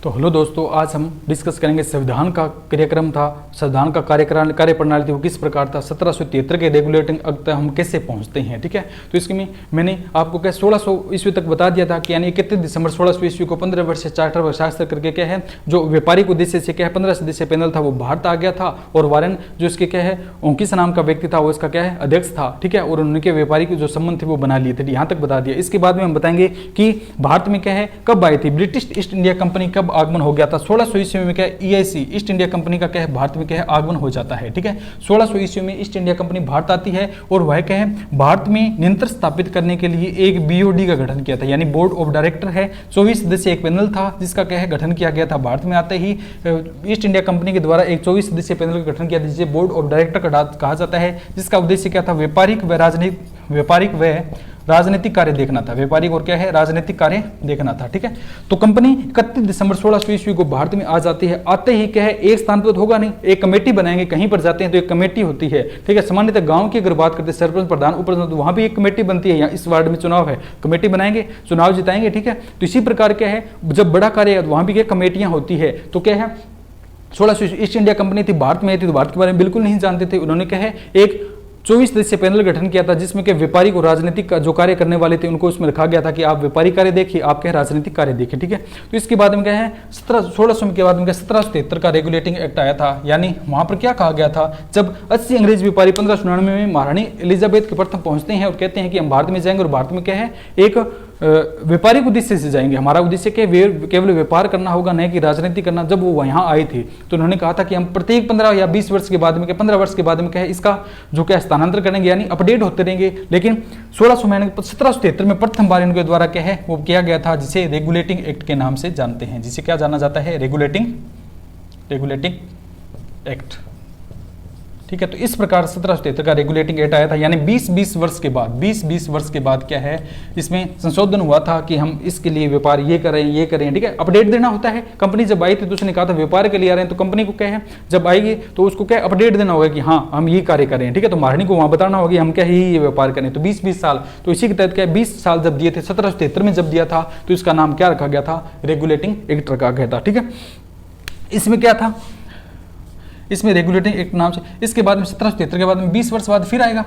तो हेलो दोस्तों, आज हम डिस्कस करेंगे संविधान का कार्यक्रम था, संविधान का कार्यप्रणाली थी वो किस प्रकार था, 1773 के रेगुलेटिंग एक्ट तक हम कैसे पहुंचते हैं। ठीक है, तो इसके में मैंने आपको क्या 1600 ईस्वी तक बता दिया था कि यानी 31 दिसंबर 1600 ईस्वी को 15 वर्ष चार्टर व शास्त्र करके क्या है जो व्यापारिक उद्देश्य से क्या है 15 सदस्यीय पैनल था वो भारत आ गया था, और वारेन जो इसके क्या है ओंकिस नाम का व्यक्ति था वो इसका क्या है अध्यक्ष था। ठीक है, और उनके व्यापारिक जो संबंध थे वो बना लिए थे, यहाँ तक बता दिया। इसके बाद में हम बताएंगे कि भारत में क्या है कब आई थी ब्रिटिश ईस्ट इंडिया कंपनी, कब आगमन हो गया था। 1600 ईस्वी में क्या है EIC ईस्ट इंडिया कंपनी का क्या है भारत में क्या है आगमन हो जाता है। ठीक है, 1600 ईस्वी में ईस्ट इंडिया कंपनी भारत आती है और वह क्या है भारत में नियंत्रण स्थापित करने के लिए एक BOD का गठन किया था, यानी बोर्ड ऑफ डायरेक्टर है। 24 सदस्यीय एक पैनल था जिसका क्या है गठन किया गया था। भारत में आते ही ईस्ट इंडिया कंपनी के द्वारा एक 24 सदस्यीय पैनल का गठन किया था जिसे बोर्ड ऑफ डायरेक्टर कहा जाता है, जिसका उद्देश्य क्या था व्यापारिक व राजनीतिक कार्य देखना था। व्यापारिक और क्या है राजनीतिक कार्य देखना था। ठीक है, तो कंपनी 31 दिसंबर 1600 ईस्वी को भारत में आ जाती है। आते ही क्या है एक स्थान पर होगा नहीं, एक कमेटी बनाएंगे, कहीं पर जाते हैं तो एक कमेटी होती है। ठीक है, सामान्यतः गांव की अगर बात करते हैं सरपंच प्रधान उप प्रधान तो वहां भी एक कमेटी बनती है। यहाँ इस वार्ड में चुनाव है, कमेटी बनाएंगे, चुनाव जिताएंगे। ठीक है, तो इसी प्रकार क्या है जब बड़ा कार्य है वहां भी क्या कमेटियां होती है। तो क्या है 1600 ईस्ट इंडिया कंपनी थी भारत में आई थी तो भारत के बारे में बिल्कुल नहीं जानते थे। उन्होंने क्या है एक 24 सदस्यीय पैनल गठन किया था जिसमें के व्यापारिक और राजनीतिक का जो कार्य करने वाले थे उनको उसमें रखा गया था कि आप व्यापारिक कार्य देखिए, आप क्या राजनीतिक कार्य देखिए। ठीक है, तो इसके बाद में क्या है 1600 के बाद में 1773 का रेगुलेटिंग एक्ट आया था। यानी वहां पर क्या कहा गया था जब 80 अंग्रेज व्यापारी 1599 में महारानी एलिजाबेथ के प्रथम पहुंचते हैं और कहते हैं कि हम भारत में जाएंगे और भारत में क्या है एक व्यापारिक उद्देश्य से जाएंगे, हमारा उद्देश्य केवल व्यापार करना होगा, नहीं कि राजनीति करना। जब वो यहाँ आए थे तो उन्होंने कहा था कि हम प्रत्येक 15 या 20 वर्ष के बाद में 15 वर्ष के बाद में क्या है इसका जो क्या स्थानांतर करेंगे, यानी अपडेट होते रहेंगे। लेकिन 1773 में प्रथम बार इनके द्वारा क्या है वो किया गया था जिसे रेगुलेटिंग एक्ट के नाम से जानते हैं, जिसे क्या जाना जाता है रेगुलेटिंग एक्ट। ठीक है, तो इस प्रकार 1773 का रेगुलेटिंग एक्ट आया था। यानी 20 वर्ष के बाद क्या है इसमें संशोधन हुआ था कि हम इसके लिए व्यापार ये करें। ठीक है, अपडेट देना होता है। कंपनी जब आई थी तो उसने कहा था व्यापार के लिए आ रहे हैं, तो कंपनी को क्या है जब आएगी तो उसको क्या अपडेट देना होगा कि हाँ हम ये कार्य करें। ठीक है, तो महारानी को वहां बताना होगा कि हम क्या ये व्यापार करें। तो 20 साल, तो इसी के तहत क्या 20 साल जब दिए थे 1773 में जब दिया था तो इसका नाम क्या रखा गया था रेगुलेटिंग एक्ट रखा गया था। ठीक है, इसमें क्या था इसमें रेगुलेटिंग एक्ट नाम से। इसके बाद में 1773 के बाद में 20 वर्ष बाद फिर आएगा,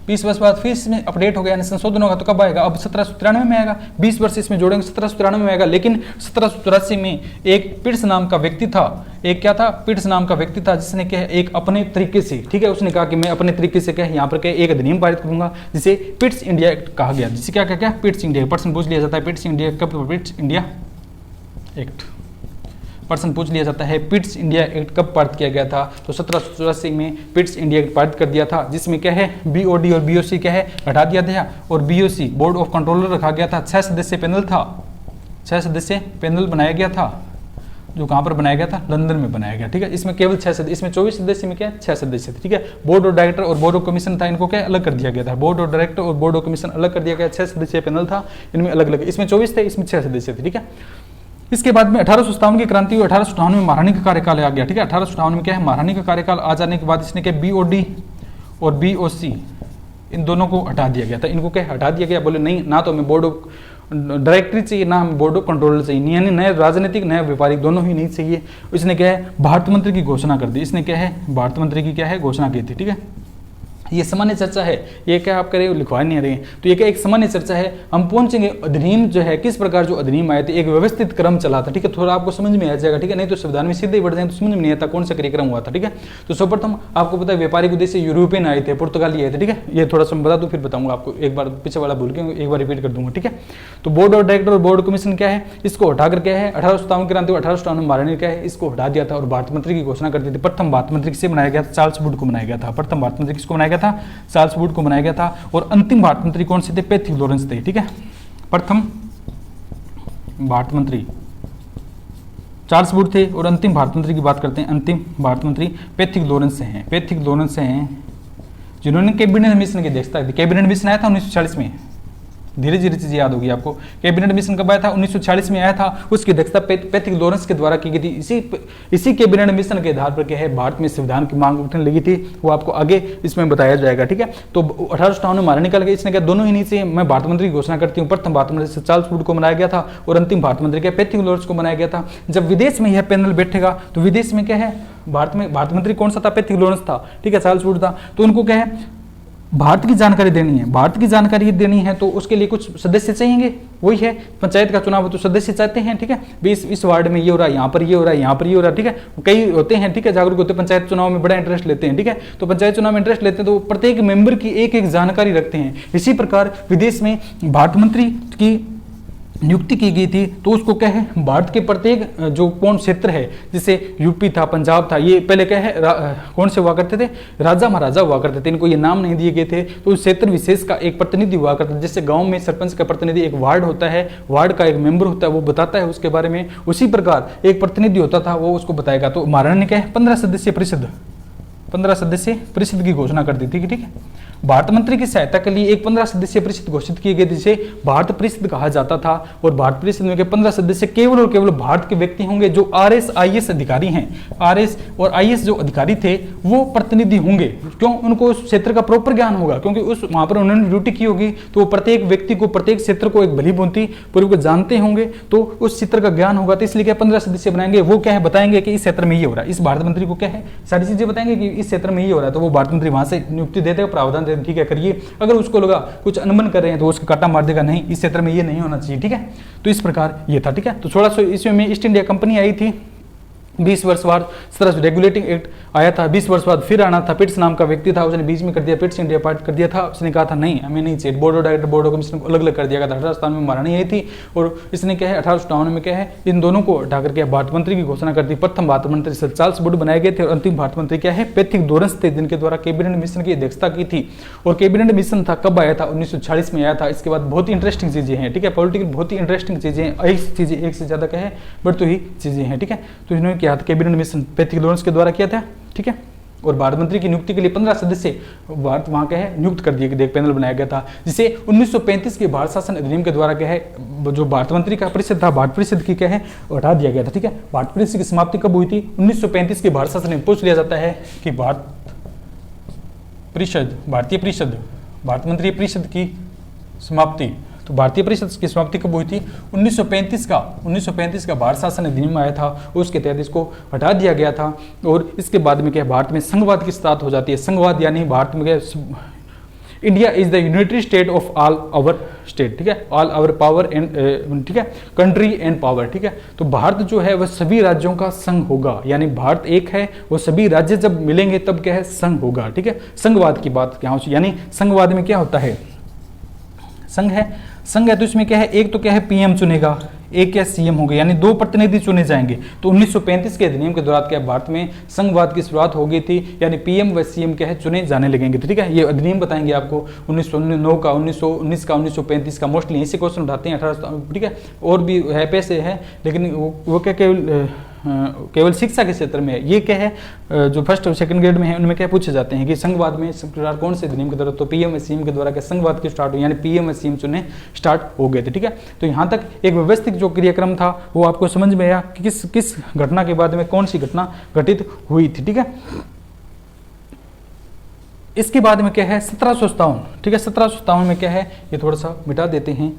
20 वर्ष बाद फिर इसमें अपडेट हो गया यानी संशोधन होगा। तो कब आएगा अब 1793 में आएगा, 20 वर्ष इसमें जोड़ेंगे 1793 में आएगा। लेकिन 1784 में एक पिट्स नाम का व्यक्ति था, एक क्या था पिट्स नाम का व्यक्ति था जिसने क्या एक अपने तरीके से, ठीक है उसने कहा कि मैं अपने तरीके से क्या यहाँ पर क्या एक अधिनियम पारित करूंगा जिसे पिट्स इंडिया एक्ट कहा गया, जिसे क्या पिट्स इंडिया प्रश्न पूछ लिया जाता है पिट्स इंडिया एक्ट पर्सन पूछ लिया जाता है पिट्स इंडिया एक्ट कब पारित किया गया था। तो 1784 में पिट्स इंडिया एक्ट पारित कर दिया था जिसमें क्या है BOD और BOC क्या है हटा दिया था और BOC बोर्ड ऑफ कंट्रोलर रखा गया था। 6 सदस्यीय पैनल था, 6 सदस्यीय पैनल बनाया गया था जो कहाँ पर बनाया गया था लंदन में बनाया गया। ठीक है, इसमें केवल 6 सदस्य, इसमें 24 सदस्य में क्या 6 सदस्य थे। ठीक है, बोर्ड ऑफ डायरेक्टर और बोर्ड ऑफ कमीशन था, इनको क्या अलग कर दिया गया था। बोर्ड ऑफ डायरेक्टर और बोर्ड ऑफ कमीशन अलग कर दिया गया, 6 सदस्यीय पैनल था इनमें अलग अलग, इसमें 24 थे इसमें 6 सदस्य थे। ठीक है, इसके बाद में 1857 की क्रांति हुई, 1858 में महारानी का कार्यकाल आ गया। ठीक है, 1858 में क्या है महारानी का कार्यकाल आ जाने के बाद इसने क्या BOD और BOC इन दोनों को हटा दिया गया था। इनको क्या हटा दिया गया, बोले नहीं ना तो हमें बोर्ड ऑफ डायरेक्टरी चाहिए ना हमें बोर्ड ऑफ कंट्रोलर चाहिए, यानी नए राजनीतिक नए व्यापारिक दोनों ही नहीं चाहिए। इसने क्या है भारत मंत्री की घोषणा कर दी, इसने क्या है भारत मंत्री की क्या है घोषणा की थी। ठीक है, ये सामान्य चर्चा है, ये क्या आप करें लिखवा नहीं रहे हैं, तो ये क्या एक सामान्य चर्चा है। हम पहुंचेंगे अधिनियम जो है किस प्रकार जो अधिनियम आए थे, एक व्यवस्थित क्रम चला था। ठीक है, थोड़ा आपको समझ में आ जाएगा। ठीक है, नहीं तो संविधान में सीधे ही बढ़ जाए तो समझ में नहीं आता कौन सा कार्यक्रम हुआ था। ठीक है, तो सर्वप्रथम आपको पता है व्यापारिक उद्देश्य यूरोपियन आए थे, पुर्तगाली आए थे। ठीक है, ये थोड़ा सा बता दूं फिर बताऊंगा आपको, एक बार पीछे वाला भूल के एक बार रिपीट कर दूंगा। ठीक है, तो बोर्ड ऑफ डायरेक्टर और बोर्ड कमीशन क्या है इसको हटाकर क्या है 1857 क्रांति 1858 में महारानी क्या है इसको हटा दिया था और भारत मंत्री की घोषणा कर दी थी। प्रथम भारत मंत्री किसे बनाया गया था चार्ल्स वुड को बनाया गया था। प्रथम भारत मंत्री किसको बनाया गया था चार्ल्स वुड को बनाया गया था। और अंतिम भारत मंत्री कौन से थे पैथिक लॉरेंस थे। ठीक है, प्रथम भारत मंत्री चार्ल्स वुड थे और अंतिम भारत मंत्री की बात करते हैं, अंतिम भारत मंत्री पैथिक लॉरेंस हैं। पैथिक लॉरेंस हैं जिन्होंने कैबिनेट मिशन की अध्यक्षता की। कैबिनेट मिशन आया था 1940 में, धीरे धीरे चीजें याद होगी आपको। कैबिनेट मिशन कब आया था? 1946 में आया था। उसकी अध्यक्षता पैट्रिक लॉरेंस के द्वारा की गई थी। इसी कैबिनेट मिशन के आधार पर क्या है, भारत में संविधान की मांग उठने लगी थी, वो आपको आगे इसमें बताया जाएगा, ठीक है। तो 1857 में महारानी निकाल गई। इसने क्या दोनों ही नीचे मैं भारत मंत्री की घोषणा करती हूँ। प्रथम भारत मंत्री चार्ल्स वुड को बनाया गया था और अंतिम भारत मंत्री क्या पैट्रिक लॉरेंस को बनाया गया था। जब विदेश में यह पैनल बैठेगा तो विदेश में क्या है, भारत में भारत मंत्री कौन सा था? पैट्रिक लॉरेंस था, ठीक है, चार्ल्स वुड था। तो उनको क्या है, भारत की जानकारी देनी है, भारत की जानकारी देनी है, तो उसके लिए कुछ सदस्य चाहिए। वही है पंचायत का चुनाव, तो सदस्य चाहते हैं, ठीक है, इस वार्ड में ये हो रहा है, यहाँ पर ये हो रहा है, यहाँ पर ये हो रहा है, ठीक है। कई होते हैं, ठीक है, जागरूक होते हैं, पंचायत चुनाव में बड़ा इंटरेस्ट लेते हैं, ठीक है। तो पंचायत चुनाव में इंटरेस्ट लेते हैं तो प्रत्येक मेंबर की एक एक जानकारी रखते हैं। इसी प्रकार विदेश में भारत मंत्री की नियुक्ति की गई थी, तो उसको क्या है, भारत के प्रत्येक जो कौन क्षेत्र है, जैसे यूपी था, पंजाब था, ये पहले क्या है कौन से हुआ करते थे, राजा महाराजा हुआ करते थे, इनको ये नाम नहीं दिए गए थे। तो उस क्षेत्र विशेष का एक प्रतिनिधि हुआ करता है। जैसे गांव में सरपंच का प्रतिनिधि, एक वार्ड होता है, वार्ड का एक मेंबर होता है, वो बताता है उसके बारे में। उसी प्रकार एक प्रतिनिधि होता था, वो उसको बताएगा। तो महाराणा ने क्या है 15 सदस्यीय परिषद की घोषणा कर दी थी, ठीक है। भारत मंत्री की सहायता के लिए एक 15 सदस्यीय परिषद घोषित की गई, जिसे भारत परिषद कहा जाता था। और भारत परिषद में के 15 सदस्य केवल और केवल भारत के व्यक्ति होंगे जो RS IS अधिकारी हैं। RS और IS जो अधिकारी थे वो प्रतिनिधि होंगे। क्यों? उनको उस क्षेत्र का प्रॉपर ज्ञान होगा, क्योंकि उस वहां पर उन्होंने ड्यूटी की होगी। तो वो प्रत्येक व्यक्ति को, प्रत्येक क्षेत्र को एक भली भांति पूर्व को जानते होंगे, तो उस क्षेत्र का ज्ञान होगा। तो इसलिए क्या 15 सदस्य बनाएंगे। वो क्या है, बताएंगे कि इस क्षेत्र में ये हो रहा है। इस भारत मंत्री को क्या है, सारी चीजें बताएंगे कि इस क्षेत्र में ये हो रहा है। तो वो भारत मंत्री वहां से नियुक्ति देते हैं, प्रावधान देते, ठीक है, करिए। अगर उसको लगा कुछ अनबन कर रहे हैं तो उसका काटा मार देगा, नहीं इस क्षेत्र में ये नहीं होना चाहिए, ठीक है। तो इस प्रकार ये था, ठीक है। तो 1600 ईस्वी में ईस्ट इंडिया कंपनी आई थी। 20 वर्ष बाद 1700 रेगुलेटिंग एक्ट आया था। 20 वर्ष बाद फिर आना था। पिट्स नाम का व्यक्ति था, उसने बीच में कर दिया, पिट्स इंडिया पार्ट कर दिया था। उसने कहा था नहीं हमें नहीं चाहिए, board of director, board of commissioner को अलग अलग कर दिया गया था। 1857 में महारानी आई थी और इसने क्या है 1857 में क्या है इन दोनों को हटाकर के भारत मंत्री की घोषणा कर दी। प्रथम भारत मंत्री सर चार्ल्स वुड बनाए गए थे और अंतिम भारत मंत्री क्या है पैट्रिक लॉरेंस थे, जिनके द्वारा कैबिनेट मिशन की अध्यक्षता की थी। और कैबिनेट मिशन था कब आया था? 1946 में आया था। इसके बाद बहुत ही इंटरेस्टिंग चीजें हैं, ठीक है, पॉलिटिकल बहुत ही इंटरेस्टिंग चीजें, एक से ज्यादा क्या है बढ़ती हुई चीजें हैं, ठीक है। तो इन्होंने क्या था कैबिनेट मिशन पैट्रिक लॉरेंस के द्वारा किया था, ठीक है। और भारत मंत्री की नियुक्ति के लिए 15 सदस्य भारत वहां क्या है नियुक्त कर दिए गए, पैनल बनाया गया था, जिसे 1935 के भारत शासन अधिनियम के द्वारा क्या है जो भारत मंत्री का परिषद था, भारत परिषद की क्या है हटा दिया गया था, ठीक है। भारत परिषद की समाप्ति कब हुई थी? 1935 के भारत शासन में पूछ लिया जाता है कि भारतीय परिषद, भारत मंत्री परिषद की समाप्ति, तो भारतीय परिषद की समाप्ति कब हुई थी? 1935 का भारत शासन अधिनियम आया था, उसके तहत इसको हटा दिया गया था। और इसके बाद में क्या भारत में संघवाद की शुरुआत हो जाती है। संघवाद यानी भारत में क्या, India is the unitary state of all our state, ठीक है, ऑल आवर पावर एंड, ठीक है, कंट्री एंड पावर, ठीक है। तो भारत जो है वह सभी राज्यों का संघ होगा, यानी भारत एक है, वो सभी राज्य जब मिलेंगे तब क्या है संघ होगा, ठीक है। संघवाद की बात क्या हो, यानी संघवाद में क्या होता है, संघ है तो इसमें क्या है, एक तो क्या है पीएम चुनेगा, एक क्या सीएम होगा, यानी 2 प्रतिनिधि चुने जाएंगे। तो 1935 के अधिनियम के दौरान क्या भारत में संघवाद की शुरुआत हो गई थी, यानी पीएम व सीएम क्या है चुने जाने लगेंगे, ठीक है। ये अधिनियम बताएंगे आपको 1909 का, 1919 का, 1935 का, मोस्टली ऐसे क्वेश्चन उठाते हैं 1800, ठीक है। और भी है पैसे है, लेकिन वो क्या केवल शिक्षा के क्षेत्र में है। ये क्या है जो फर्स्ट और सेकंड ग्रेड में है उनमें क्या पूछे जाते हैं कि संघवाद में कौन से अधिनियम के द्वारा, तो पीएम व सीएम के द्वारा क्या संघवाद की स्टार्ट हुई, यानी पीएम व सीएम चुने स्टार्ट हो गए थे, ठीक है। तो यहाँ तक एक व्यवस्थित जो क्रियाक्रम था वो आपको समझ में आया कि किस घटना के बाद में कौन सी घटना घटित हुई थी, ठीक है। इसके बाद में क्या है 1757, ठीक है। 1757 में क्या है ये थोड़ा सा मिटा देते हैं,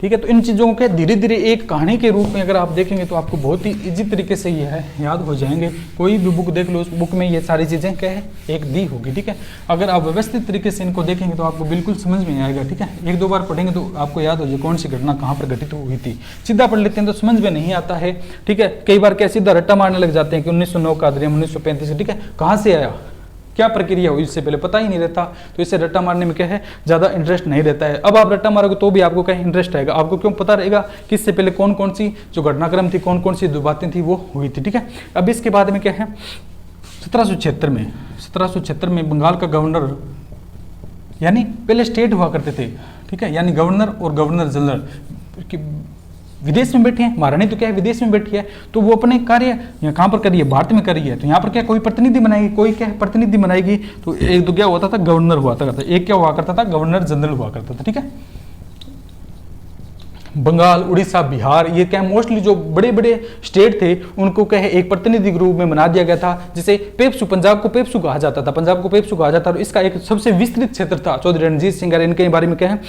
ठीक है। तो इन चीज़ों के धीरे धीरे एक कहानी के रूप में अगर आप देखेंगे तो आपको बहुत ही इजी तरीके से ये है याद हो जाएंगे। कोई भी बुक देख लो, उस बुक में ये सारी चीज़ें क्या है एक दी होगी, ठीक है। अगर आप व्यवस्थित तरीके से इनको देखेंगे तो आपको बिल्कुल समझ में आएगा, ठीक है। 1-2 बार पढ़ेंगे तो आपको याद हो जाए कौन सी घटना कहाँ पर घटित हुई थी। सीधा पढ़ लेते हैं तो समझ में नहीं आता है, ठीक है। कई बार क्या सीधा रट्टा मारने लग जाते हैं कि 1909 का अधिनियम 1935, ठीक है, कहाँ से आया, क्या प्रक्रिया हुई, इससे पहले पता ही नहीं रहता। तो इससे रट्टा मारने में क्या है ज़्यादा इंटरेस्ट नहीं रहता है। अब आप रट्टा मारोगे तो भी आपको कहीं इंटरेस्ट आएगा, आपको क्यों पता रहेगा कि इससे पहले कौन कौन सी जो घटनाक्रम थी, कौन कौन सी बातें थी वो हुई थी, ठीक है। अब इसके बाद में क्या है 1776 में बंगाल का गवर्नर, यानी पहले स्टेट हुआ करते थे, ठीक है, यानी गवर्नर और गवर्नर जनरल की विदेश में बैठे हैं, महारानी तो क्या है विदेश में बैठी है, तो वो अपने कार्य यहाँ कहाँ पर कर रही है, भारत में कर रही है, तो यहाँ पर क्या कोई प्रतिनिधि बनाएगी, कोई क्या है प्रतिनिधि बनाएगी। तो एक तो क्या होता था गवर्नर हुआ करता था, एक क्या हुआ करता था गवर्नर जनरल हुआ करता था, ठीक है। बंगाल, उड़ीसा, बिहार, ये क्या मोस्टली जो बड़े बड़े स्टेट थे उनको क्या है एक प्रतिनिधि के रूप में बना दिया गया था, जिसे पेप्सू, पंजाब को पेप्सू कहा जाता था, पंजाब को पेप्सू कहा जाता था। और इसका एक सबसे विस्तृत क्षेत्र था। चौधरी रणजीत सिंह, इनके बारे में क्या है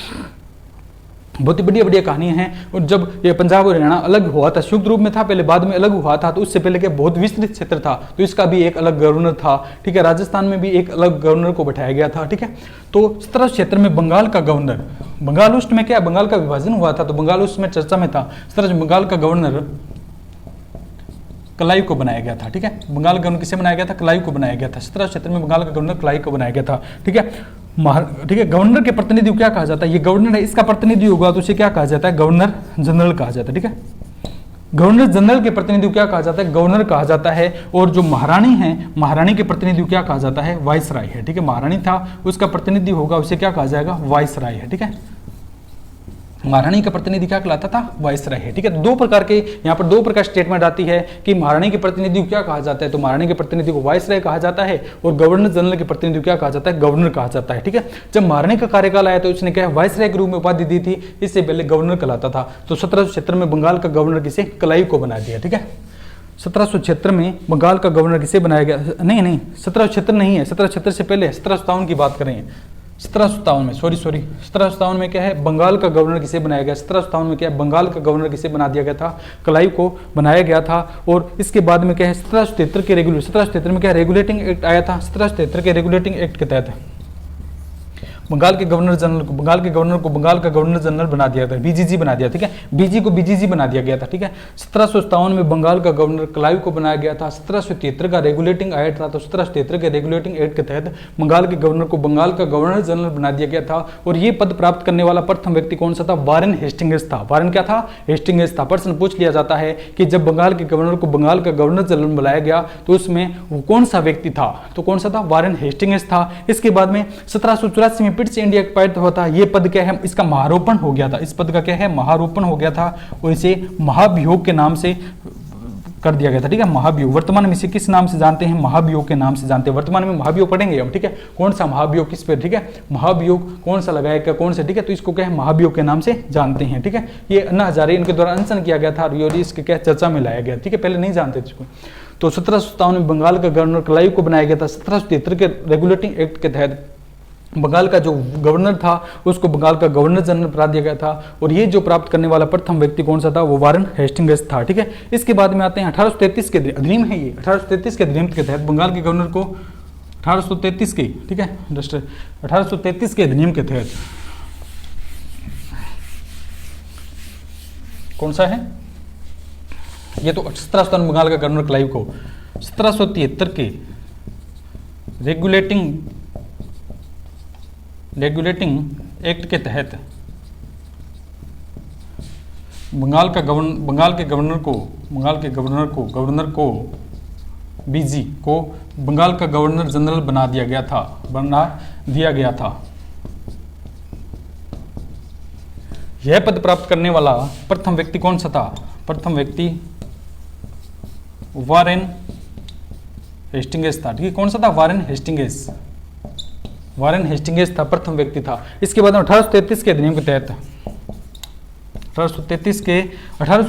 बहुत ही बढ़िया बढ़िया कहानियां हैं। और जब ये पंजाब और हरियाणा अलग हुआ था, संयुक्त रूप में था पहले, बाद में अलग हुआ था, तो उससे पहले क्या बहुत विस्तृत क्षेत्र था, तो इसका भी एक अलग गवर्नर था, ठीक है। राजस्थान में भी एक अलग गवर्नर को बैठाया गया था, ठीक है। तो 17 क्षेत्र में बंगाल का गवर्नर, बंगाल ऊस्ट में क्या बंगाल का विभाजन हुआ था, तो बंगाल ऊस्ट में चर्चा में था। 17 बंगाल का गवर्नर कलायू को बनाया गया था, ठीक है। बंगाल का गवर्नर किसे बनाया गया था, कलायू को बनाया गया था। 17 क्षेत्र में बंगाल का गवर्नर कलायू को बनाया गया था, ठीक है। ठीक है। गवर्नर के प्रतिनिधि को क्या कहा जाता है, ये गवर्नर है, इसका प्रतिनिधि होगा तो उसे क्या कहा जाता है, गवर्नर जनरल कहा जाता है, ठीक है। गवर्नर जनरल के प्रतिनिधि को क्या कहा जाता है, गवर्नर कहा जाता है। और जो महारानी है, महारानी के प्रतिनिधि को क्या कहा जाता है, वाइसराय है, ठीक है। महारानी था, उसका प्रतिनिधि होगा, उसे क्या कहा जाएगा, वाइसराय है, ठीक है। महारानी का प्रतिनिधि क्या कहलाता था, वाइसराय है, ठीक है। दो प्रकार के यहाँ पर दो प्रकार स्टेटमेंट आती है कि महारानी के प्रतिनिधि को क्या कहा जाता है, तो महारानी के प्रतिनिधि को वाइसराय कहा जाता है, और गवर्नर जनरल के प्रतिनिधि को क्या कहा जाता है, गवर्नर कहा जाता है, ठीक है। जब महारानी का कार्यकाल आया तो उसने क्या वाइसराय के रूप में उपाधि दी थी, इससे पहले गवर्नर कहलाता था। तो 1776 में बंगाल का गवर्नर किसे, कलायू को बना दिया, ठीक है। 1776 में बंगाल का गवर्नर किसे बनाया गया, नहीं 1776 नहीं है, 1776 से पहले 1757 की बात करें, 1757 में, सॉरी 1757 में क्या है बंगाल का गवर्नर किसे बनाया गया, 1757 में क्या है बंगाल का गवर्नर किसे बना दिया गया था, कलायू को बनाया गया था। और इसके बाद में क्या है 1773 के 1773 में क्या रेगुलेटिंग एक्ट आया था। 1773 के रेगुलेटिंग एक्ट के तहत बंगाल के गवर्नर जनरल को बंगाल का गवर्नर जनरल बना दिया था, बीजीजी बना दिया, ठीक है। बीजी को बीजीजी बना दिया गया था, ठीक है। 1757 में बंगाल का गवर्नर कलायू को बनाया गया था। 1773 का रेगुलेटिंग एक्ट था, तो 1773 के रेगुलेटिंग एक्ट के तहत बंगाल के गवर्नर को बंगाल का गवर्नर जनरल बना दिया गया था। और ये पद प्राप्त करने वाला प्रथम व्यक्ति कौन सा था, वारेन हेस्टिंग्स था। वारेन क्या था, हेस्टिंग्स था। प्रश्न पूछ लिया जाता है कि जब बंगाल के गवर्नर को बंगाल का गवर्नर जनरल बनाया गया तो उसमें वो कौन सा व्यक्ति था, तो कौन सा था, वारेन हेस्टिंग्स था। इसके बाद में 1784 में फिर से इंडिया एक्ट होता है। ये पद क्या है, इसका महारोपण हो गया था, इस पद का क्या है, महारोपण हो गया था, और इसे महाभियोग के नाम से कर दिया गया था, ठीक है। महाभियोग, वर्तमान में इसे किस नाम से जानते हैं, महाभियोग के नाम से जानते हैं। वर्तमान में महाभियोग पढ़ेंगे हम, ठीक है। कौन सा महाभियोग किस पे, ठीक है, महाभियोग कौन सा लगाया गया, कौन से, ठीक है। तो इसको क्या है, महाभियोग के नाम से जानते हैं, ठीक है। ये अन्ना हजारे इनके द्वारा अनशन किया गया था और इसके क्या चर्चा में लाया गया, ठीक है। पहले नहीं जानते थे इसको। तो 1757 में बंगाल का गवर्नर कलायू को बनाया गया था। 1773 के रेगुलेटिंग एक्ट के तहत बंगाल का जो गवर्नर था उसको बंगाल का गवर्नर जनरल बना दिया गया था। और ये जो प्राप्त करने वाला प्रथम व्यक्ति कौन सा था, वो वारेन हेस्टिंग्स था, ठीक है। इसके बाद में आते हैं 1833 के अधिनियम है, ये 1833 के अधिनियम के तहत बंगाल के गवर्नर को 1833 के, ठीक है, 1833 के अधिनियम के तहत कौन सा है, ये तो 1757 बंगाल का गवर्नर कलायू को 1773 के रेगुलेटिंग एक्ट के तहत बंगाल के गवर्नर को बीजी को बंगाल का गवर्नर जनरल बना दिया गया था। यह पद प्राप्त करने वाला प्रथम व्यक्ति कौन सा था, प्रथम व्यक्ति वारेन हेस्टिंग्स था, ठीक है। कौन सा था, वारेन हेस्टिंग्स था, प्रथम व्यक्ति था। इसके बाद 1833 के अधिनियम के तहत 1833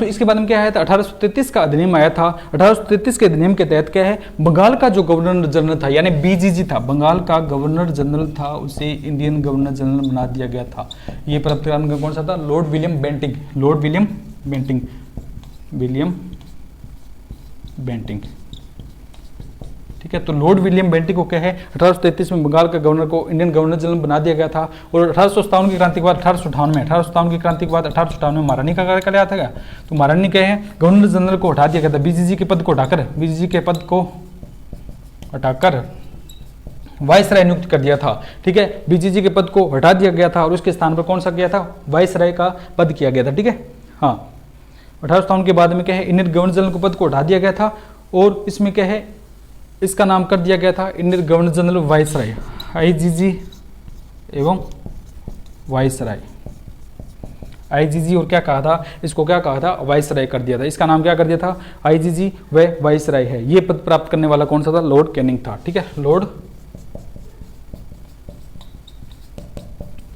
इसके बाद में क्या आया था, 1833 का अधिनियम आया था। 1833 के अधिनियम के तहत क्या है, बंगाल का जो गवर्नर जनरल था यानी बीजीजी था, बंगाल का गवर्नर जनरल था, उसे इंडियन गवर्नर जनरल बना दिया गया था। ये प्राप्त करने कौन सा था, लॉर्ड विलियम बेंटिंग, ठीक है। तो लॉर्ड विलियम बेंटिंग को क्या है 1833 में बंगाल का गवर्नर को इंडियन गवर्नर जनरल बना दिया गया था। और 1857 की क्रांति के बाद 1858 की क्रांति के बाद 1858 में महारानी का कार्यकाल आया था। तो महारानी क्या है, गवर्नर जनरल को हटा दिया गया था, बीजीजी के पद को हटाकर वाइसराय नियुक्त कर दिया था, ठीक है। बीजीजी के पद को हटा दिया गया था और उसके स्थान पर कौन सा किया था, वाइसराय का पद किया गया था, ठीक है। हाँ, 1857 के बाद में क्या है, इंडियन गवर्नर जनरल को पद को हटा दिया गया था और इसमें क्या है, इसका नाम कर दिया गया था Indian governor general viceroy, IgG एवं वाइसराय। आईजीजी और क्या कहा था, इसको क्या कहा था, वाइसराय कर दिया था। इसका नाम क्या कर दिया था, आईजीजी व वाइसराय है। ये पद प्राप्त करने वाला कौन सा था, लॉर्ड कैनिंग था। ठीक है, लॉर्ड,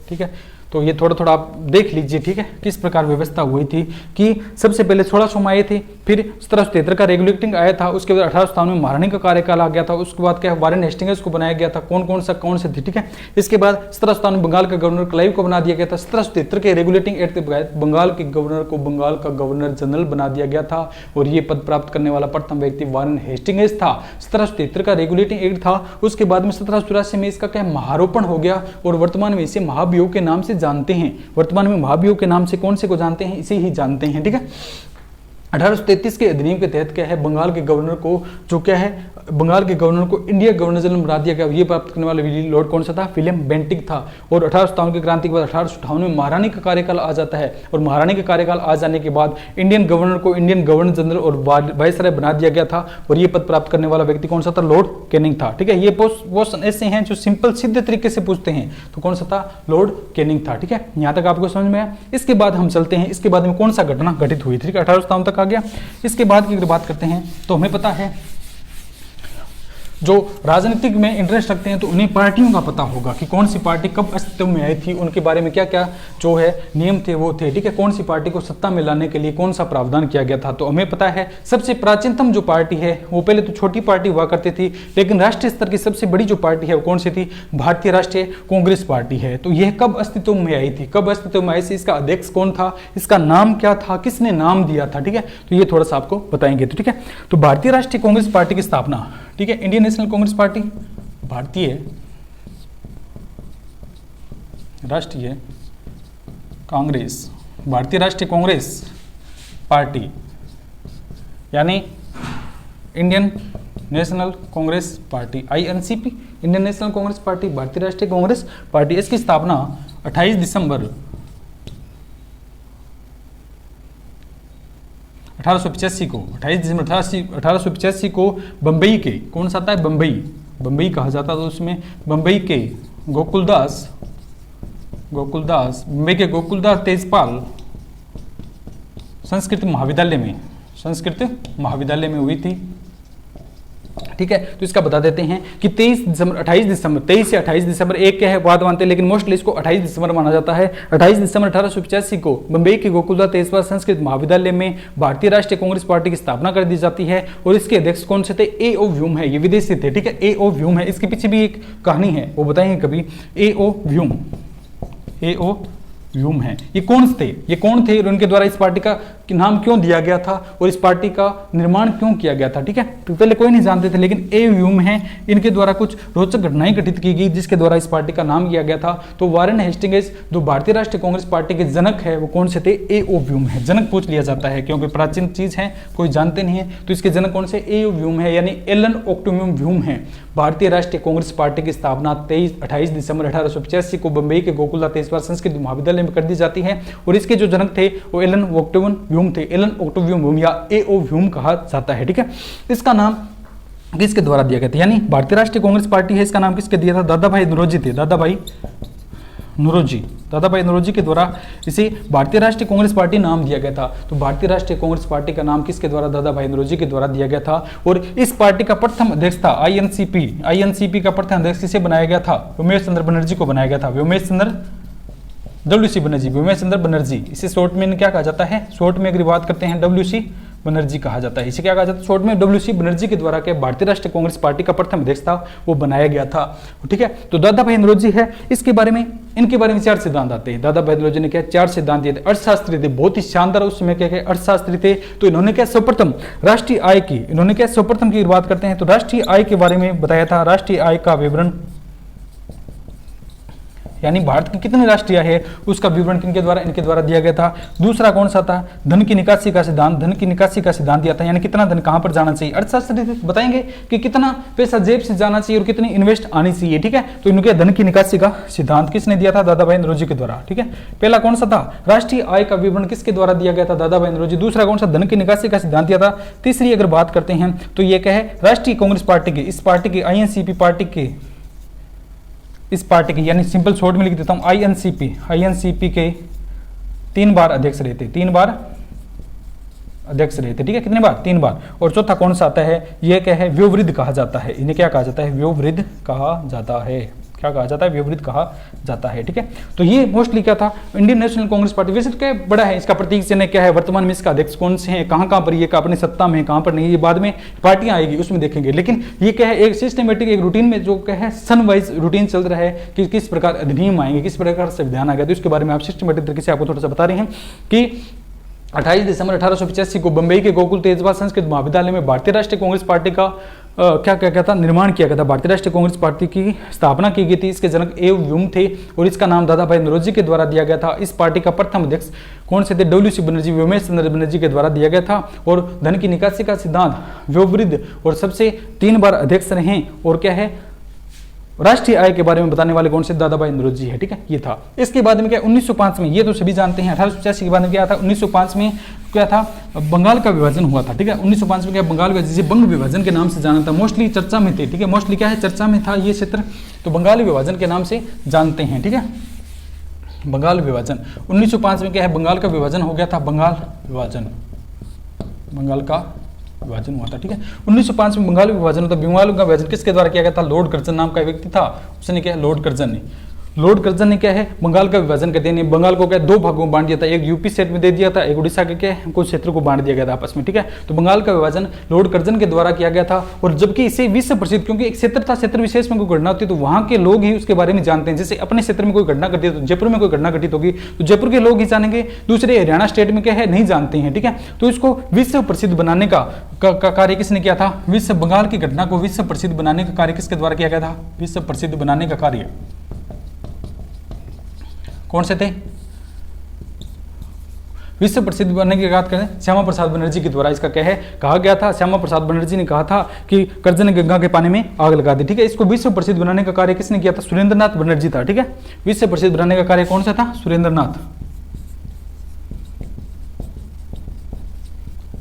ठीक है। तो ये थोड़ा थोड़ा आप देख लीजिए, ठीक है, किस प्रकार व्यवस्था हुई थी कि सबसे पहले 1600 में आए थे, फिर 1773 का रेगुलेटिंग आया था, उसके बाद 1857 में महारानी का कार्यकाल आ गया था, उसके बाद क्या वारेन हेस्टिंग्स को बनाया गया था, कौन से थे, ठीक है। इसके बाद 1757 में बंगाल का गवर्नर क्लाइव को बना दिया गया था। 1773 के रेगुलेटिंग एक्ट के तहत बंगाल के गवर्नर को बंगाल का गवर्नर जनरल बना दिया गया था और ये पद प्राप्त करने वाला प्रथम व्यक्ति वारेन हेस्टिंग्स था। 1773 का रेगुलेटिंग एक्ट था। उसके बाद में 1784 में इसका क्या महारोपण हो गया और वर्तमान में इसे महाभियोग के नाम से जानते हैं। वर्तमान में महाभियोग के नाम से कौन से को जानते हैं, इसे ही जानते हैं, ठीक है। 1833 के अधिनियम के तहत क्या है, बंगाल के गवर्नर को जो क्या है, बंगाल के गवर्नर को इंडिया गवर्नर जनरल बना दिया गया। ये प्राप्त करने वाला लॉर्ड कौन सा था, विलियम बेंटिक था। और 1857 की क्रांति के बाद 1858 में महारानी का कार्यकाल आ जाता है और महारानी का कार्यकाल आ जाने के बाद इंडियन गवर्नर को इंडियन गवर्नर जनरल और वाइसराय बना दिया गया था और ये पद प्राप्त करने वाला व्यक्ति कौन सा था, लॉर्ड कैनिंग था। ठीक है, ये क्वेश्चन ऐसे हैं जो सिंपल सीधे तरीके से पूछते हैं, तो कौन सा था, लॉर्ड कैनिंग था। ठीक है, यहां तक आपको समझ में आया। इसके बाद हम चलते हैं, इसके बाद में कौन सा घटना घटित हुई थी, 1857 तक आ गया। इसके बाद की अगर बात करते हैं तो हमें पता है जो राजनीतिक में इंटरेस्ट रखते हैं तो उन्हें पार्टियों का पता होगा कि कौन सी पार्टी कब अस्तित्व में आई थी, उनके बारे में क्या क्या जो है नियम थे वो थे। ठीक है, कौन सी पार्टी को सत्ता में लाने के लिए कौन सा प्रावधान किया गया था। तो हमें पता है सबसे प्राचीनतम जो पार्टी है वो पहले तो छोटी पार्टी हुआ करती थी, लेकिन राष्ट्रीय स्तर की सबसे बड़ी जो पार्टी है वो कौन सी थी, भारतीय राष्ट्रीय कांग्रेस पार्टी है। तो यह कब अस्तित्व में आई थी, कब अस्तित्व में आई थी, इसका अध्यक्ष कौन था, इसका नाम क्या था, किसने नाम दिया था। ठीक है, तो ये थोड़ा सा आपको बताएंगे। तो ठीक है, तो भारतीय राष्ट्रीय कांग्रेस पार्टी की स्थापना, ठीक है, इंडियन नेशनल कांग्रेस पार्टी, भारतीय राष्ट्रीय कांग्रेस, भारतीय राष्ट्रीय कांग्रेस पार्टी यानी Indian National Congress party, INCP, Indian National Congress party, भारतीय राष्ट्रीय कांग्रेस पार्टी। इसकी स्थापना 28 दिसंबर 1885 को, 28 दिसंबर 1885 को बम्बई के, कौन सा था, बम्बई कहा जाता था उसमें, बम्बई के गोकुलदास, बम्बई के गोकुलदास तेजपाल संस्कृत महाविद्यालय में हुई थी। ठीक है, तो इसका बता देते हैं कि 23 से 28 दिसंबर एक क्या है बात मानते हैं, लेकिन मोस्टली इसको 28 दिसंबर माना जाता है। 28 दिसंबर 1885 को बम्बई के गोकुलदास तेजपाल संस्कृत महाविद्यालय में भारतीय राष्ट्रीय कांग्रेस पार्टी की स्थापना कर दी जाती है और इसके अध्यक्ष कौन से थे, ए.ओ. व्यूम है, ये विदेशी थे। ठीक है, ए.ओ. व्यूम है, इसके पीछे भी एक कहानी है वो बताएंगे कभी। ए.ओ. व्यूम है, ये कौन थे और उनके द्वारा इस पार्टी का नाम क्यों दिया गया था और इस पार्टी का निर्माण क्यों किया गया था। ठीक है, तो पहले कोई नहीं जानते थे, लेकिन ए व्यूम है, इनके द्वारा कुछ रोचक घटनाएं घटित की गई जिसके द्वारा इस पार्टी का नाम किया गया था। तो वारेन हेस्टिंग्स जो भारतीय राष्ट्रीय कांग्रेस पार्टी के जनक है वो कौन से थे, ए.ओ. व्यूम है। जनक पूछ लिया जाता है क्योंकि प्राचीन चीज है, कोई जानते नहीं है, तो इसके जनक कौन से, ए.ओ. व्यूम है, यानी एलन ऑक्टोवियम व्यूम है। भारतीय राष्ट्रीय कांग्रेस पार्टी की स्थापना 28 दिसंबर 1885 को बम्बई के गोकुलदास तेजपाल संस्कृत महाविद्यालय में कर दी जाती है और इसके जो जनक थे वो एलन ऑक्टोवियम व्यूम थे, एलन ऑक्टोवियम व्यूम या ए.ओ. व्यूम कहा जाता है। ठीक है, इसका नाम किसके द्वारा दिया गया था, यानी भारतीय राष्ट्रीय कांग्रेस पार्टी है, इसका नाम किसके दिया था, दादा भाई नौरोजी थे, दादा भाई नौरोजी के द्वारा इसे भारतीय राष्ट्रीय कांग्रेस पार्टी नाम दिया गया था। तो भारतीय राष्ट्रीय कांग्रेस पार्टी का नाम किसके द्वारा, दादा भाई नौरोजी के द्वारा दिया गया था और इस पार्टी का प्रथम अध्यक्ष था आईएनसीपी का प्रथम अध्यक्ष किसे बनाया गया था, व्योमेश चंद्र बनर्जी को बनाया गया था, व्योमेश चंद्र बनर्जी। इसे शॉर्ट में क्या कहा जाता है, शॉर्ट में अगर बात करते हैं डब्ल्यूसी बनर्जी कहा जाता है। इसे क्या कहा जाता है, शॉर्ट में डब्ल्यूसी बनर्जी के द्वारा क्या भारतीय राष्ट्रीय कांग्रेस पार्टी का प्रथम अध्यक्ष था वो बनाया गया था। ठीक है, तो दादा भाई नौरोजी है, इनके बारे में 4 सिद्धांत आते हैं। दादा भाई नौरोजी ने क्या 4 सिद्धांत दिए थे, अर्थशास्त्री थे, बहुत ही शानदार उस समय क्या अर्थशास्त्री थे। तो इन्होंने क्या सर्वप्रथम राष्ट्रीय आय की बात करते हैं तो राष्ट्रीय आय के बारे में बताया था। राष्ट्रीय आय का विवरण यानी भारत की कितनी राष्ट्रीय आय है उसका विवरण इनके द्वारा दिया गया था। दूसरा कौन सा था, धन की निकासी का सिद्धांत दिया था, यानी कितना धन कहां पर जाना चाहिए। अर्थशास्त्री बताएंगे कि कितना पैसा जेब से जाना चाहिए और कितनी इन्वेस्ट आनी चाहिए। ठीक है, तो इनके धन की निकासी का सिद्धांत किसने दिया था, दादा भाई नौरोजी के द्वारा। ठीक है, पहला कौन सा था, राष्ट्रीय आय का विवरण किसके द्वारा दिया गया था, दादा भाई नौरोजी। दूसरा कौन सा, धन की निकासी का सिद्धांत दिया था। तीसरी अगर बात करते हैं तो यह क्या है, राष्ट्रीय कांग्रेस पार्टी के, इस पार्टी के आईएनसीपी पार्टी के, इस पार्टी की यानी सिंपल शॉर्ट में लिख देता हूं आईएनसीपी के 3 बार अध्यक्ष रहे थे, 3 बार अध्यक्ष रहे थे, ठीक है, कितने बार? 3 बार। और चौथा कौन सा आता है? ये क्या है? व्योवृद्ध कहा जाता है, इन्हें क्या कहा जाता है? व्योवृद्ध कहा जाता है। क्या कहा जाता है? व्योवृद्ध कहा जाता है, ठीक है। तो ये मोस्टली क्या था? इंडियन नेशनल कांग्रेस पार्टी वैसे क्या बड़ा है, इसका प्रतीक चिन्ह क्या है, वर्तमान में इसका अध्यक्ष कौन से हैं, कहाँ पर ये अपनी सत्ता में है, कहाँ पर नहीं, ये बाद में पार्टियां आएगी उसमें देखेंगे। लेकिन ये क्या है? एक सिस्टमेटिक, एक रूटीन में जो क्या है, सन वाइज रूटीन चल रहा है कि किस प्रकार अधिनियम आएंगे, किस प्रकार संविधान आ गया, तो इसके बारे में आप सिस्टमेटिक तरीके से आपको थोड़ा सा बता रहे हैं कि 28 दिसंबर 1885 को बंबई के गोकुल तेजपाल संस्कृत महाविद्यालय में भारतीय राष्ट्रीय कांग्रेस पार्टी का क्या था, निर्माण किया गया था। भारतीय राष्ट्रीय कांग्रेस पार्टी की स्थापना की गई थी। इसके जनक ए व्यूम थे और इसका नाम दादा भाई नौरोजी के द्वारा दिया गया था। इस पार्टी का प्रथम अध्यक्ष कौन से थे? डब्ल्यू.सी. बनर्जी, व्योमेश चंद्र बनर्जी के द्वारा दिया गया था। और धन की निकासी का सिद्धांत व्योवृद्ध और सबसे 3 बार अध्यक्ष रहे। और क्या है? राष्ट्रीय आय के बारे में बताने वाले कौन से? दादा भाई नौरोजी है, ठीक है, ये था। इसके बाद में क्या? 1905 में, ये तो सभी जानते हैं, 1885 के बाद में क्या था? 1905 में क्या था? बंगाल का विभाजन हुआ था, ठीक है। 1905 में क्या? बंगाल का, जिसे बंग विभाजन के नाम से जाना था, मोस्टली चर्चा में थे, ठीक है, मोस्टली क्या है? चर्चा में था ये क्षेत्र, तो बंगाली विभाजन के नाम से जानते हैं, ठीक है, बंगाल विभाजन। 1905 में क्या है? बंगाल का विभाजन हो गया था, बंगाल विभाजन, बंगाल का विभाजन हुआ था, ठीक है। 1905 में बंगाल विभाजन होता। बंगाल का विभाजन किसके द्वारा किया गया था? लॉर्ड कर्जन नाम का व्यक्ति था, उसने क्या है? लॉर्ड कर्जन ने, लॉर्ड कर्जन ने क्या है? बंगाल का विभाजन करते हैं, बंगाल को क्या 2 भागों में बांट दिया था, एक यूपी स्टेट में दे दिया था, एक उड़ीसा के क्या कुछ क्षेत्रों को बांट दिया गया था आपस में, ठीक है। तो बंगाल का विभाजन लॉर्ड कर्जन के द्वारा किया गया था। और जबकि इसे विश्व प्रसिद्ध, क्योंकि एक क्षेत्र था, क्षेत्र विशेष में कोई घटना होती है तो वहां के लोग ही उसके बारे में जानते हैं। जैसे अपने क्षेत्र में कोई घटना घटी है तो जयपुर में कोई घटना घटित होगी तो जयपुर के लोग ही जानेंगे, दूसरे हरियाणा स्टेट में क्या है? नहीं जानते हैं, ठीक है। तो इसको विश्व प्रसिद्ध बनाने का कार्य किसने किया था? विश्व, बंगाल की घटना को विश्व प्रसिद्ध बनाने का कार्य किसके द्वारा किया गया था? विश्व प्रसिद्ध बनाने का कार्य कौन से थे? विश्व प्रसिद्ध बनने की बात करें, श्यामा प्रसाद बनर्जी के द्वारा इसका क्या है? कहा गया था। श्यामा प्रसाद बनर्जी ने कहा था कि कर्जन ने गंगा के पानी में आग लगा दी, ठीक है। इसको विश्व प्रसिद्ध बनाने का कार्य किसने किया था? सुरेंद्रनाथ बनर्जी था, ठीक है। विश्व प्रसिद्ध बनाने का कार्य कौन सा था? सुरेंद्रनाथ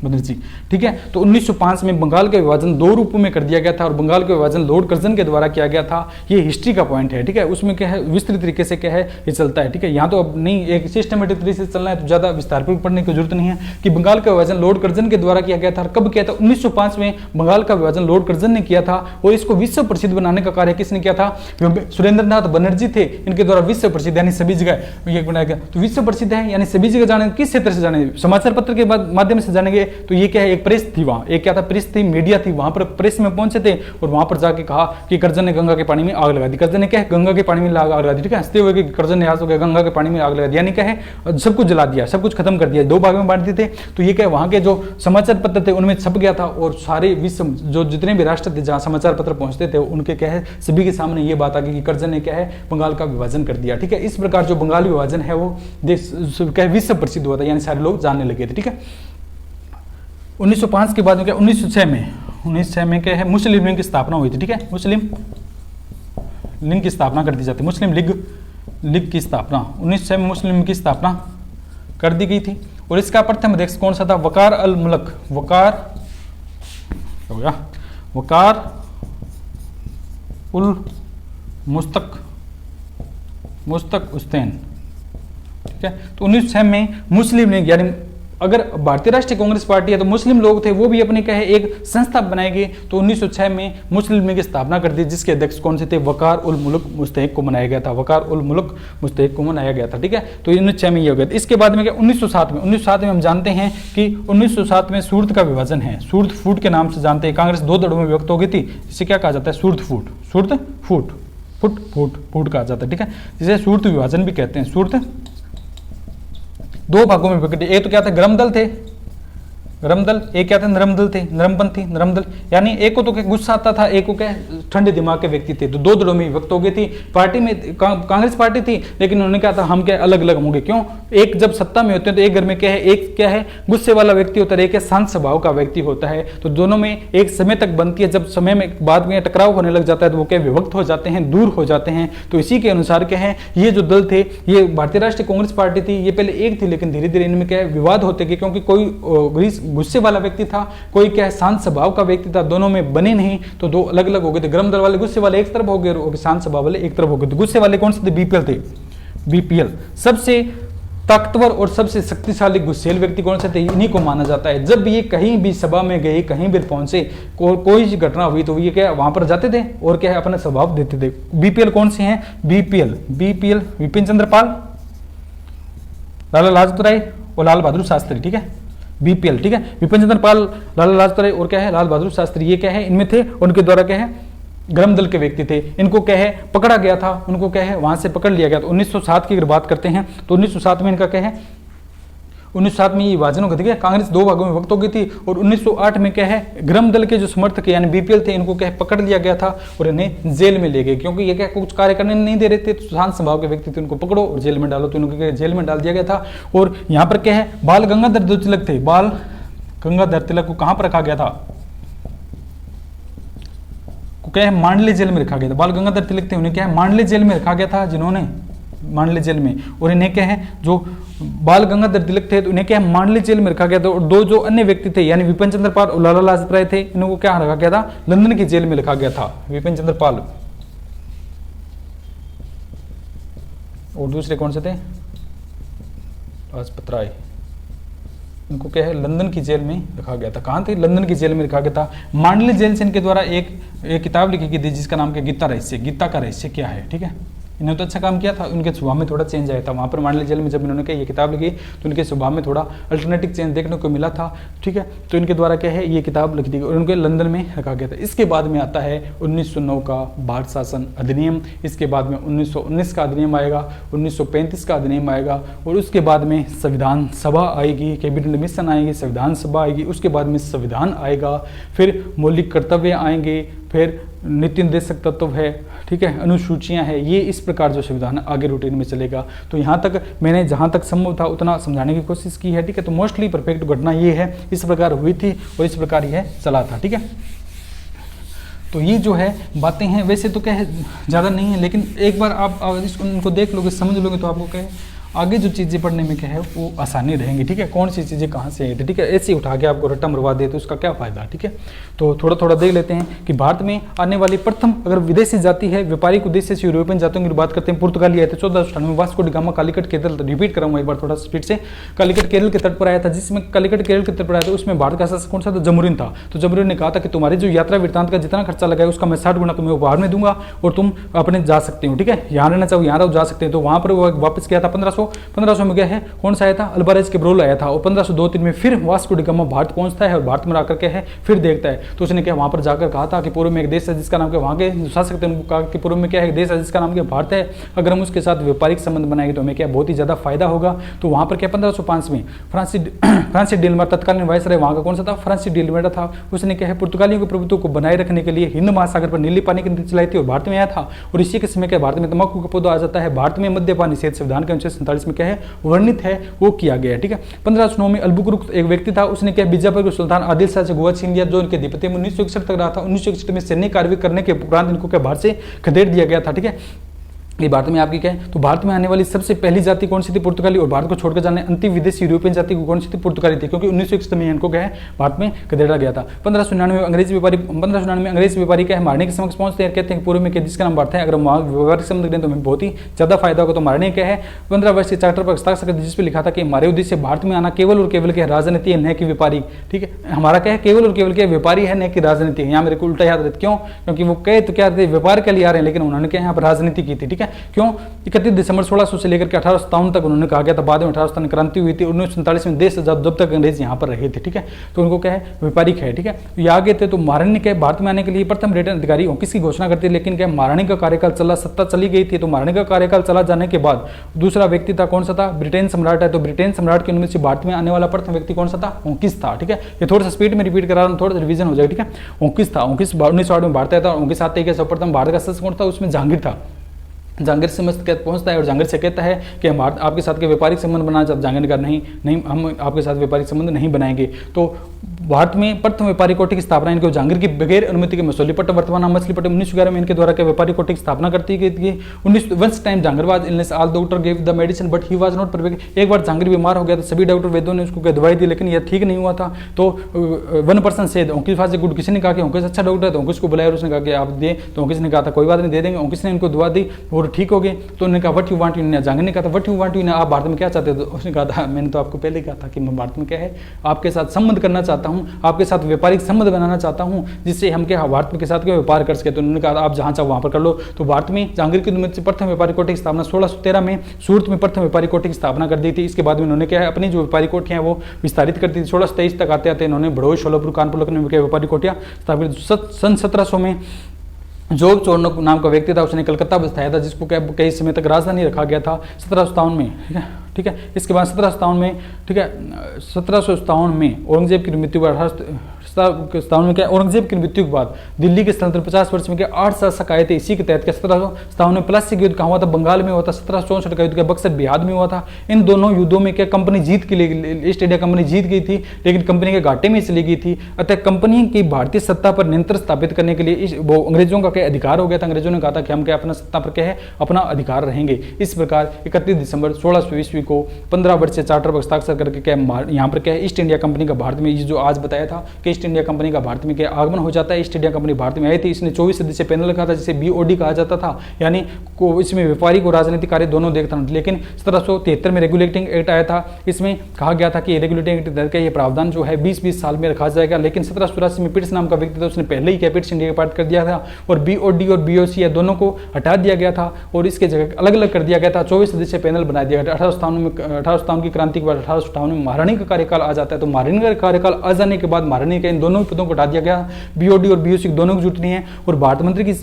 बनर्जी, ठीक है। तो 1905 में बंगाल का विभाजन 2 रूपों में कर दिया गया था और बंगाल का विभाजन लॉर्ड कर्जन के द्वारा किया गया था। ये हिस्ट्री का पॉइंट है, ठीक है। उसमें क्या है? विस्तृत तरीके से क्या है? ये चलता है, ठीक है। यहाँ तो अब नहीं, एक सिस्टमेटिक तरीके से चलना है तो ज्यादा विस्तारपूर्वक पढ़ने की जरूरत नहीं है कि बंगाल का विभाजन लॉर्ड कर्जन के द्वारा किया गया था। कब किया था? 1905 में बंगाल का विभाजन लॉर्ड कर्जन ने किया था और इसको विश्व प्रसिद्ध बनाने का कार्य किसने किया था? सुरेंद्रनाथ बनर्जी थे, इनके द्वारा विश्व प्रसिद्ध यानी सभी जगह ये बनाया गया। तो विश्व प्रसिद्ध है यानी सभी जगह जाने, किस क्षेत्र से जाने? समाचार पत्र के माध्यम से जानेंगे। तो ये क्या है? एक प्रेस थी वहां, एक क्या था? प्रेस थी, मीडिया थी, वहां पर प्रेस में पहुंचे थे और वहां पर जाके कहा कि कर्जन ने गंगा के पानी में आग लगा दी। कर्जन ने क्या है? गंगा के पानी में आग लगा दी, ठीक है। हंसते हुए कि कर्जन ने आज हो गया गंगा के पानी में आग लगा दी, यानी क्या है? सब कुछ जला दिया, सब कुछ खत्म कर दिया, 2 भाग में बांट दिए थे। तो ये क्या है? वहां के जो समाचार पत्र थे उनमें छप गया था और सारे विश्व जो जितने भी राष्ट्र थे जहां समाचार पत्र पहुंचते थे उनके क्या है? सभी के सामने ये बात आ गई कि कर्जन ने क्या है? बंगाल का विभाजन कर दिया, ठीक है। इस प्रकार जो बंगाल विभाजन है वो देश क्या है? विश्व प्रसिद्ध हुआ था, यानी सारे लोग जानने लगे थे, ठीक है। 1905 के बाद में क्या? 1906 में क्या है? मुस्लिम लीग की स्थापना हुई थी, ठीक है। मुस्लिम लीग की स्थापना कर दी जाती, मुस्लिम लीग की स्थापना 1906 में मुस्लिम लीग की स्थापना कर दी गई थी। और इसका प्रथम अध्यक्ष कौन सा था? वकार अल मुल्क, वकार उल मुस्तक उस्तैन, ठीक है। तो 1906 में मुस्लिम लीग, यानी अगर भारतीय राष्ट्रीय कांग्रेस पार्टी है तो मुस्लिम लोग थे वो भी अपने क्या है? एक संस्था बनाएंगे। तो 1906 में मुस्लिम लीग की स्थापना कर दी, जिसके अध्यक्ष कौन से थे? वकार उल मुल्क मुस्तहिक को बनाया गया था, वकार उल मुल्क मुस्तहिक को बनाया गया था, ठीक है। तो 1906 में ये हो गया। इसके बाद में क्या? 1907 में हम जानते हैं कि 1907 में सूरत का विभाजन है, सूरत फूट के नाम से जानते हैं। कांग्रेस 2 दलों में विभक्त हो गई थी, जिसे क्या कहा जाता है? सूरत फूट कहा जाता है, ठीक है। जिसे सूरत विभाजन भी कहते हैं। सूरत 2 भागों में विभाजित। एक तो क्या था? गर्म दल थे, गर्म दल, एक क्या थे? नरम दल थे, नरमपंथी, नरम दल। यानी एक को तो क्या गुस्सा आता था, एक को क्या ठंडे दिमाग के व्यक्ति थे। तो 2 दलों में विभक्त हो गई थी। पार्टी में कांग्रेस पार्टी थी, लेकिन उन्होंने कहा था हम क्या अलग अलग होंगे। क्यों? एक जब सत्ता में होते हैं तो एक घर में क्या है? एक क्या है? गुस्से वाला व्यक्ति होता है, एक शांत स्वभाव का व्यक्ति होता है। तो दोनों में एक समय तक बनती है, जब समय में बाद में टकराव होने लग जाता है तो वो क्या विभक्त हो जाते हैं, दूर हो जाते हैं। तो इसी के अनुसार क्या है? ये जो दल थे, ये भारतीय राष्ट्रीय कांग्रेस पार्टी थी, ये पहले एक थी, लेकिन धीरे धीरे इनमें क्या विवाद होते गए, क्योंकि कोई गुस्से वाला व्यक्ति था, कोई क्या है? शांत स्वभाव का व्यक्ति था। दोनों में बने नहीं तो 2 अलग अलग हो गए थे। गर्म दल वाले, गुस्से वाले एक तरफ हो गए और शांत स्वभाव वाले एक तरफ हो गए थे। गुस्से वाले कौन से थे? बीपीएल थे, बीपीएल। सबसे ताकतवर और सबसे शक्तिशाली गुस्सेल व्यक्ति कौन से थे, इन्हीं को माना जाता है। जब ये कहीं भी सभा में गए, कहीं भी पहुंचे, कोई घटना हुई तो ये क्या वहां पर जाते थे और क्या है अपना स्वभाव देते थे। बीपीएल कौन से हैं, बीपीएल विपिन चंद्र पाल, लाला लाजपत राय और लाल बहादुर शास्त्री, ठीक है। बीपीएल, ठीक है, विपिन चंद्र पाल, लाला लाजपत राय और क्या है लाल बहादुर शास्त्री, ये क्या है इनमें थे। उनके द्वारा क्या है गरम दल के व्यक्ति थे। इनको क्या है पकड़ा गया था, उनको क्या है वहां से पकड़ लिया गया। तो 1907 की अगर बात करते हैं तो 1907 में इनका क्या है 1907 में ये विभाजन हो गया, कांग्रेस दो भागों में विभक्त हो गई थी। और 1908 में क्या है गरम दल के जो समर्थक यानी बीपीएल थे, इनको क्या है पकड़ लिया गया था और इन्हें जेल में ले गए, क्योंकि ये क्या कुछ कार्य करने नहीं दे रहे थे। तो शांत स्वभाव के व्यक्ति थे, उनको पकड़ो और जेल में डालो, तो इनको जेल में डाल दिया गया था। और यहाँ पर क्या है बाल गंगाधर तिलक थे, बाल गंगाधर तिलक को कहां पर रखा गया था, क्या है मांडले जेल में रखा गया था। बाल गंगाधर तिलक थे, उन्हें क्या है मांडले जेल में रखा गया था, जिन्होंने मांडले जेल में। और इन्हें क्या है जो बाल गंगाधर तिलक थे तो इन्हें क्या है मांडले जेल में रखा गया था। और दो जो अन्य व्यक्ति थे यानी विपिन चंद्र पाल और लाला लाजपत राय थे, इनको क्या रखा गया था लंदन की जेल में रखा गया था। विपिन चंद्र पाल और दूसरे कौन से थे लाजपत राय, इनको क्या है लंदन की जेल में रखा गया था। कहाँ थे लंदन की जेल में रखा गया था। मांडले जेल से इनके द्वारा एक किताब लिखी गई थी जिसका नाम क्या गीता रहस्य, गीता का रहस्य क्या है, ठीक है। इन्होंने तो अच्छा काम किया था, उनके स्वभाव में थोड़ा चेंज आया था। वहाँ पर मांडले जेल में जब इन्होंने क्या ये किताब लिखी तो उनके स्वभाव में थोड़ा अल्टरनेटिव चेंज देखने को मिला था, ठीक है। तो इनके द्वारा क्या है ये किताब लिखी थी और उनके लंदन में रखा गया था। इसके बाद में आता है 1909 का भारत शासन अधिनियम, इसके बाद में 1919 का अधिनियम आएगा, 1935 का अधिनियम आएगा और उसके बाद में संविधान सभा आएगी, कैबिनेट मिशन आएगी, संविधान सभा आएगी, उसके बाद में संविधान आएगा, फिर मौलिक कर्तव्य आएंगे, फिर नीति निर्देशक तत्व है, ठीक है, अनुसूचियां हैं। ये इस प्रकार जो संविधान आगे रूटीन में चलेगा। तो यहाँ तक मैंने जहाँ तक संभव था उतना समझाने की कोशिश की है, ठीक है। तो मोस्टली परफेक्ट घटना ये है, इस प्रकार हुई थी और इस प्रकार यह चला था, ठीक है। तो ये जो है बातें हैं, वैसे तो क्या है ज़्यादा नहीं है, लेकिन एक बार आप इनको देख लोगे समझ लोगे तो आपको क्या है आगे जो चीज़ें पढ़ने में क्या है वो आसानी रहेंगी, ठीक है। कौन सी चीज़ें कहाँ से आई थी, ठीक है। ऐसे ही उठा के आपको रट्टा मरवा दे तो उसका क्या फ़ायदा, ठीक है। तो थोड़ा थोड़ा देख लेते हैं कि भारत में आने वाली प्रथम अगर विदेशी जाति है व्यापारिक उद्देश्य से यूरोपियन जातियों की बात करते हैं, पुर्तगाली आए थे 1498 में, Vasco D gamma Calicut Kerala, repeat कराऊंगा एक बार थोड़ा स्पीड से, कालीकट केरल के तट पर आया था। जिसमें कालीकट केरल के तट पर आया था उसमें भारत का शासक कौन सा था, जमुरीन था। तो जमुरीन ने कहा था कि तुम्हारी जो यात्रा वृत्तांत का जितना खर्चा लगा है उसका मैं 60 गुना तुम्हें उपहार में दूंगा और तुम अपने जा सकते हो, ठीक है। यहाँ रहना चाहो यहाँ रहो, जा सकते हैं। तो वहाँ पर वो वापस किया था 1500 में है कौन सा आया था अल्बारेज केब्रोल आया था और 1502-3 में फिर वास्को डी गामा भारत पहुंचता है और भारत में आकर के है फिर देखता है। तो उसने क्या वहां पर जाकर कहा था कि पूर्व में एक देश है जिसका नाम क्या, वहां के शासक थे उनको कहा कि पूर्व में क्या है देश है जिसका नाम क्या भारत है, अगर हम उसके साथ व्यापारिक संबंध बनाएंगे तो हमें क्या बहुत ही ज्यादा फायदा होगा। तो वहां पर क्या 1505 में फ्रांसिस डिल्मर तत्कालीन वायसराय वहां का कौन सा था, फ्रांसिस डिल्मर था। उसने क्या है पुर्तगालियों के प्रभुत्व को बनाए रखने के लिए हिंद महासागर पर नीली पानी की नीति चलाई थी और भारत में आया था। और इसी के समय क्या भारत में तंबाकू का पौधा आ जाता है। भारत में मद्यपान निषेध संविधान के अनुच्छेद 47 में क्या है वर्णित है वो किया गया, ठीक है। 1509 में अल्बुकुर्क एक व्यक्ति था, उसने क्या बीजापुर के सुल्तान आदिल शाह से गोवा छीन लिया जो उनके अधिपति में 1961 तक रहा था। 1961 में सैन्य कार्रवाई करने के उपरांत इनको क्या भारत से खदेड़ दिया गया था, ठीक है। ये भारत में आपकी क्या है तो भारत में आने वाली सबसे पहली जाति कौन सी थी, पुर्तगाली। और भारत को छोड़कर जाने अंतिम विदेशी यूरोपियन जाति को कौन सी थी, पुर्तगाली थी, क्योंकि 1961 में इनको क्या है भारत में खदेड़ा गया था। 1599 में अंग्रेजी व्यापारी क्या है मारने के समक्ष पहुंचते हैं, कहते हैं पूर्व में जिसका नाम भारत है, अगर वहाँ व्यापारिक संबंध करें तो हमें बहुत ही ज्यादा फायदा होगा। तो मारने क्या है 15 वर्ष के चार्टर पर हस्ताक्षर जिस पर लिखा था कि हमारे उद्देश्य भारत में आना केवल और केवल क्या राजनीति है न कि व्यापारी, ठीक है। हमारा क्या है केवल और केवल क्या व्यापारी है न कि राजनीति। यहाँ मेरे को उल्टा याद रहता, क्यों, क्योंकि वो कहे तो क्या व्यापार के लिए आ रहे हैं लेकिन उन्होंने क्या यहाँ पर राजनीति की थी, ठीक है। क्यों 31 दिसंबर 1600 से लेकर के 1857 तक उन्होंने कहा गया था। बाद में 1857 क्रांति हुई थी। 1947 में देश आजाद जब तक अंग्रेज यहाँ पर रहे थे, ठीक है। तो उनको क्या है व्यापारिक है, ठीक है। ये आगे थे। तो महारानी ने क्या भारत में आने के लिए प्रथम ब्रिटेन अधिकारी किसकी घोषणा करती है, लेकिन क्या महारानी का कार्यकाल चला, सत्ता चली गई थी। तो महारानी का कार्यकाल चला जाने के बाद दूसरा व्यक्ति था कौन सा था, ब्रिटेन सम्राट है। तो ब्रिटेन सम्राट की अनुमति से भारत में आने वाला प्रथम व्यक्ति कौन सा था, ओंकिस था, ठीक है। ये थोड़ा सा स्पीड में रिपीट करा रहा हूँ, थोड़ा सा रिवीजन हो जाएगा, ठीक है। ओंकिस था, ओंकिस 1908 में भारत आया था। ओंकिस आते ही सर्वप्रथम भारत का शासक कौन था, उसमें जहांगीर था। जहांगीर से मस्त पहुंचता है और जहांगीर से कहता है कि हम आपके साथ के व्यापारिक संबंध बनाना चाहते। जहांगीर का नहीं हम आपके साथ व्यापारिक संबंध नहीं बनाएंगे। तो भारत में प्रथम व्यापारिक कोटि की स्थापना इनके जहांगीर की बगैर अनुमति के मसूलीपट्टम वर्तमान नाम मछलीपट्टम 1911 में इनके द्वारा के व्यापारिक कोटि की स्थापना करती गई थी। 19 time Jahangir was illness all doctor give the medicine but he was not perfect. एक बार जहांगीर बीमार हो गया तो सभी डॉक्टर वैद्यों ने उसको दवाई दी लेकिन यह ठीक नहीं हुआ था। तो 1% से ओंकिस वाज गुड, किसी ने कहा कि ओंकिस अच्छा डॉक्टर है तो ओंकिस को बुलाया और उसने कहा कि आप दे, तो ओंकिस ने कहा था कोई बात नहीं दे देंगे। ओंकिस ने इनको दवा दी वो ठीक हो गए। तो उन्होंने कहा व्हाट यू वांट, जहांगीर ने कहा था व्हाट यू वांट, आप भारत में क्या चाहते हो? उसने कहा था मैंने तो आपको पहले कहा था कि मैं भारत में क्या है आपके साथ संबंध करना चाहता हूँ, आपके साथ व्यापारिक संबंध बनाना चाहता हूँ, जिससे हम क्या भारत के साथ क्या व्यापार कर सके। तो उन्होंने कहा आप जहाँ चाहो वहाँ पर कर लो। तो भारत में जहांगीर की अनुमति से प्रथम व्यापारिक कोठी की स्थापना 1613 में सूरत में प्रथम व्यापारिक कोठी की स्थापना कर दी थी। इसके बाद में उन्होंने क्या है अपनी जो व्यापारिक कोठियाँ वो विस्तारित कर दी थी। 1623 तक आते आते इन्होंने भड़ोई, शोलापुर, कानपुर, लखनऊ में व्यापारिक कोठियाँ स्थापित। सन 1700 में जॉर्ज चोर्नोक नाम का व्यक्ति था, उसने कलकत्ता बसाया था, जिसको कई समय तक राजधानी रखा गया था 1757 में। ठीक है। इसके बाद 1757 में, ठीक है, 1757 में औरंगजेब की मृत्यु के बाद क्या औरंगजेब की मृत्यु के बाद दिल्ली के स्थलांतर 50 वर्ष में क्या 8 शासक आए थे। इसी के तहत 1757 में प्लासी युद्ध कहाँ हुआ था? बंगाल में हुआ था। 1764 का युद्ध क्या बक्सर बिहार में हुआ था। इन दोनों युद्धों में क्या कंपनी जीत के लिए, ईस्ट इंडिया कंपनी जीत गई थी, लेकिन कंपनी के घाटे में चली गई थी। अतः कंपनी की भारतीय सत्ता पर नियंत्रण स्थापित करने के लिए वो अंग्रेजों का क्या अधिकार हो गया था। अंग्रेजों ने कहा था कि हम क्या अपना सत्ता पर क्या है अपना अधिकार रहेंगे। इस प्रकार 31 दिसंबर 1600 ईस्वी को 15 वर्षीय चार्टर पर हस्ताक्षर करके क्या यहाँ पर क्या है ईस्ट इंडिया कंपनी का भारत में, ये जो आज बताया था कि ईस्ट इंडिया कंपनी का भारत में क्या आगमन हो जाता है। ईस्ट इंडिया कंपनी भारत में आई थी। इसने 24 सदस्यीय पैनल रखा था, जिसे BOD कहा जाता था, यानी इसमें व्यापारिक और राजनीतिक कार्य दोनों देखता था। लेकिन 1773 में रेगुलेटिंग एक्ट आया था। इसमें कहा गया था कि रेगुलेटिंग एक्ट तहत ये प्रावधान जो है 20-20 साल में रखा जाएगा। लेकिन 1784 में पिट्स नाम का व्यक्ति था, उसने पहले ही क्या पिट्स इंडिया पार्ट कर दिया था और BOD और BOC दोनों को हटा दिया गया था और इसके जगह अलग अलग कर दिया गया था। 24 सदस्यीय पैनल बना दिया गया। 1857 की क्रांति के बाद 1858 में महारानी का कार्यकाल आ जाता है। तो महारानी का कार्यकाल आ जाने के बाद महारानी के इन दोनों पदों को हटा दिया गया। BOD और BOC दोनों की जुटनी है और भारत मंत्री की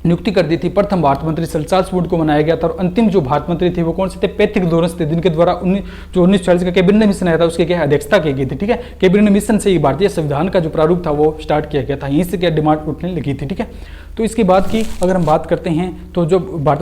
नियुक्ति कर दी थी। प्रथम भारत मंत्री सर चार्ल्स वुड को बनाया गया था और अंतिम जो भारत मंत्री थे वो कौन से थे? पैट्रिक लॉरेंस थे, जिनके द्वारा 1940 का कैबिनेट मिशन आया था, उसके क्या अध्यक्षता की गई थी। ठीक है। कैबिनेट मिशन से ही भारतीय संविधान का जो प्रारूप था वो स्टार्ट किया गया था। यहीं से क्या डिमांड उठने लगी थी। ठीक है। तो इसके बाद की अगर हम बात करते हैं तो जो भारत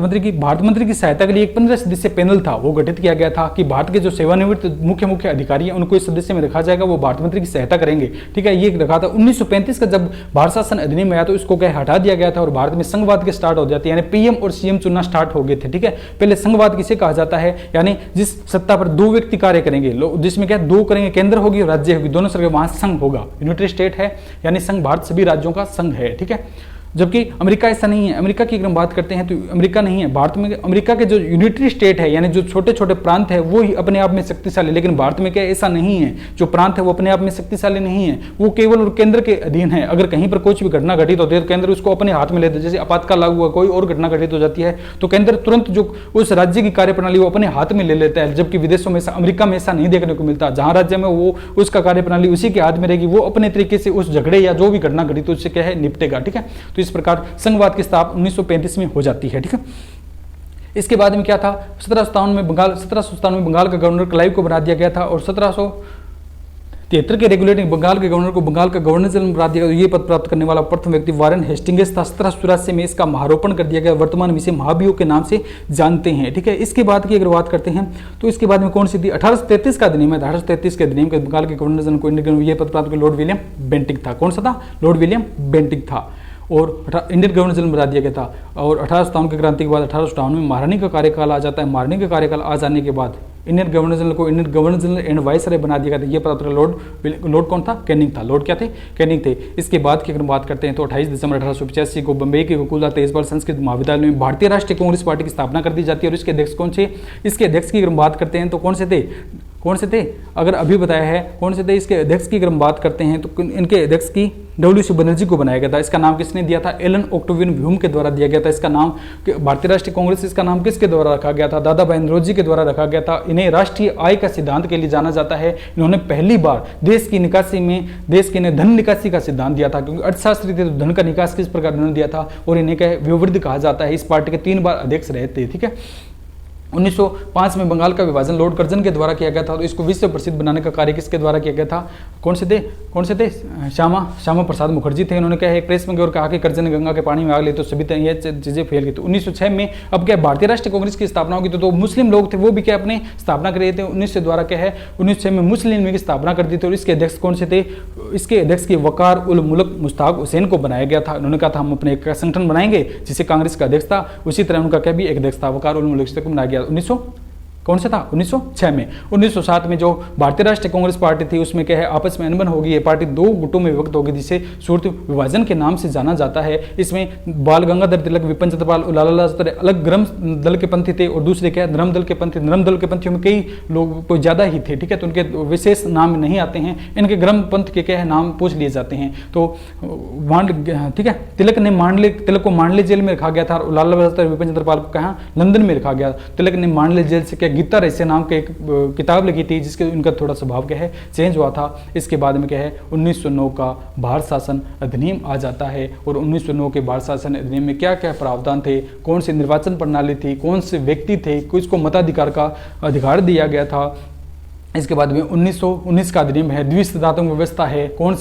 मंत्री की सहायता के लिए एक 15 सदस्यीय पैनल था वो गठित किया गया था कि भारत के जो सेवानिवृत्त मुख्य अधिकारी हैं उनको इस सदस्य में रखा जाएगा, वो भारत मंत्री की सहायता करेंगे। ठीक है। ये रखा था। 1935 का जब भारत शासन अधिनियम आया तो इसको क्या हटा दिया गया था और भारत में संघवाद के स्टार्ट हो जाती है, यानी PM और CM चुनना स्टार्ट हो गए थे। ठीक है। पहले संघवाद किसे कहा जाता है? यानी जिस सत्ता पर दो व्यक्ति कार्य करेंगे, जिसमें क्या दो करेंगे, केंद्र होगी और राज्य होगी, दोनों सरकार, वहां संघ होगा। यूनिटरी स्टेट है, यानी संघ भारत सभी राज्यों का संघ है। ठीक है। जबकि अमेरिका ऐसा नहीं है। अमेरिका की अगर हम बात करते हैं तो अमेरिका नहीं है। भारत में अमेरिका के जो यूनिटरी स्टेट है, यानी जो छोटे छोटे प्रांत है, वो ही अपने आप में शक्तिशाली, लेकिन भारत में क्या ऐसा नहीं है। जो प्रांत है वो अपने आप में शक्तिशाली नहीं है, वो केवल और केंद्र के अधीन है। अगर कहीं पर कुछ भी घटना घटित होती है तो केंद्र उसको अपने हाथ में लेता है। जैसे आपातकाल लागू हुआ, कोई और घटना घटित हो जाती है तो केंद्र तुरंत जो उस राज्य की कार्यप्रणाली वो अपने हाथ में ले लेता है। जबकि विदेशों में, अमेरिका में ऐसा नहीं देखने को मिलता। जहां राज्य में वो उसका कार्यप्रणाली उसी के हाथ में रहेगी, वो अपने तरीके से उस झगड़े या जो भी घटना घटित उससे क्या है निपटेगा। ठीक है। तो इस प्रकार संघवाद की स्थापना 1935 में हो जाती है। ठीक है। इसके बाद में क्या था? 1757 में बंगाल का गवर्नर क्लाइव को बना दिया गया था और 1773 के रेगुलेटिंग बंगाल के गवर्नर को बंगाल का गवर्नर जनरल बना दिया गया। ये पद प्राप्त करने वाला प्रथम व्यक्ति वारेन हेस्टिंग्स था। 1784 में इसका महारोपण कर दिया गया। वर्तमान में इसे महाभियोग के नाम से जानते हैं। ठीक है। इसके बाद की अगर बात करते हैं तो इसके बाद में कौन सी थी? 1833 का अधिनियम है। 1833 के अधिनियम के बंगाल के गवर्नर जनरल को ये पद प्राप्त लॉर्ड विलियम बेंटिक था। कौन सा था? लॉर्ड विलियम बेंटिक था और इंडियन गवर्नर जनरल बना दिया गया था। और 1857 की क्रांति के बाद 1858 में महारानी का कार्यकाल आ जाता है। महारानी का कार्यकाल आ जाने के बाद इंडियन गवर्नर जनरल को Indian governor general and viceroy बना दिया गया था। ये पता लॉर्ड कौन था? कैनिंग था। लॉर्ड क्या थे? कैनिंग थे। इसके बाद की अगर बात करते हैं तो 28 दिसंबर 1885 को बम्बई के गोकुलदास तेजपाल संस्कृत महाविद्यालय में भारतीय राष्ट्रीय कांग्रेस पार्टी की स्थापना कर दी जाती है। और इसके अध्यक्ष कौन थे? इसके अध्यक्ष की अगर बात करते हैं तो कौन से थे? अगर अभी बताया है कौन से थे। इसके अध्यक्ष की अगर हम बात करते हैं तो इनके अध्यक्ष की WC बनर्जी को बनाया गया था। इसका नाम किसने दिया था? एलन ऑक्टेवियन व्यूम के द्वारा दिया गया था। इसका नाम भारतीय राष्ट्रीय कांग्रेस, इसका नाम किसके द्वारा रखा गया था? दादा भाई नौरोजी के द्वारा रखा गया था। इन्हें राष्ट्रीय आय का सिद्धांत के लिए जाना जाता है। इन्होंने पहली बार देश की निकासी में धन निकासी का सिद्धांत दिया था, क्योंकि अर्थशास्त्री थे तो धन का निकास किस प्रकार उन्होंने दिया था। और इन्हें क्या व्यूवृद्ध कहा जाता है। इस पार्टी के 3 बार अध्यक्ष रहे थे। ठीक है। 1905 में बंगाल का विभाजन लॉर्ड कर्जन के द्वारा किया गया था। तो इसको विश्व प्रसिद्ध बनाने का कार्य किसके द्वारा किया गया था? कौन से थे? श्यामा प्रसाद मुखर्जी थे। उन्होंने क्या है प्रेस में कहा कि कर्जन ने गंगा के पानी में आग ली तो सभी ये चीजें फैल गई। तो 1906 में अब क्या भारतीय राष्ट्रीय कांग्रेस की स्थापना होगी। तो मुस्लिम लोग थे वो भी क्या अपने स्थापना कर रहे थे। 1906 में मुस्लिम लीग की स्थापना कर दी थी। और इसके अध्यक्ष कौन से थे? इसके अध्यक्ष की वकार उल मुल्क मुश्ताक हुसैन को बनाया गया था। उन्होंने कहा था हम अपने एक संगठन बनाएंगे जिसे कांग्रेस का अध्यक्ष था। उसी तरह उनका क्या भी एक अध्यक्ष था, वकार उल मुल्क को बनाया गया कौन सा था 1906 में। 1907 में जो भारतीय राष्ट्रीय कांग्रेस पार्टी थी उसमें क्या है आपस में अनबन होगी, ये पार्टी दो गुटों में विभक्त होगी जिसे सूरत विभाजन के नाम से जाना जाता है। इसमें बाल गंगाधर तिलक, विपिन चंद्रपाल, लाला लाजपत राय अलग ग्रम दल के पंथी थे और दूसरे क्या धर्म दल के पंथी। धर्म दल के पंथियों में कई लोग कोई ज्यादा ही थे, ठीक है, तो उनके विशेष नाम नहीं आते हैं, इनके ग्रम पंथ के क्या है नाम पूछ लिए जाते हैं। तो ठीक है, तिलक को मांडले जेल में रखा गया था और लाला लाजपत राय, विपिन चंद्रपाल को कहाँ लंदन में रखा गया। तिलक ने मांडले जेल से क्या गीता रहस्य नाम के एक किताब लिखी थी जिसके उनका थोड़ा स्वभाव क्या है चेंज हुआ था। इसके बाद में क्या है 1909 का भारत शासन अधिनियम आ जाता है और 1909 के भारत शासन अधिनियम में क्या क्या प्रावधान थे, कौन सी निर्वाचन प्रणाली थी, कौन से व्यक्ति थे, किसको मताधिकार का अधिकार दिया गया था। इसके बाद में 1919 का अधिनियम है, द्विसत्तात्मक व्यवस्था है, कौन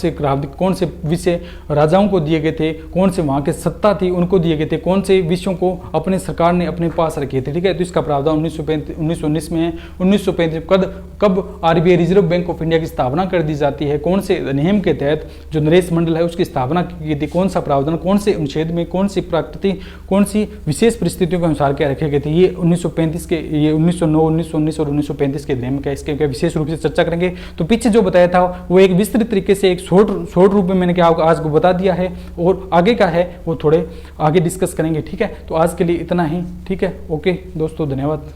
से विषय राजाओं को दिए गए थे, कौन से वहाँ के सत्ता थी उनको दिए गए थे, कौन से विषयों को अपने सरकार ने अपने पास रखे थे, ठीक है। तो इसका प्रावधान 1919 में है। 1935 कब RBI reserve bank of India की स्थापना कर दी जाती है, कौन से अधिनियम के तहत जो नरेश मंडल है उसकी स्थापना की थी, कौन सा प्रावधान, कौन से अनुच्छेद में, कौन सी प्रकृति, कौन सी विशेष परिस्थितियों के अनुसार क्या रखे गए थे, ये 1935 के, ये 1909, 1919 और 1935 के अधिनियम का इसके विशेष रूप से चर्चा करेंगे। तो पीछे जो बताया था वो एक विस्तृत तरीके से एक शॉर्ट रूप में मैंने क्या आज को बता दिया है और आगे का है वो थोड़े आगे डिस्कस करेंगे, ठीक है। तो आज के लिए इतना ही, ठीक है, ओके दोस्तों, धन्यवाद।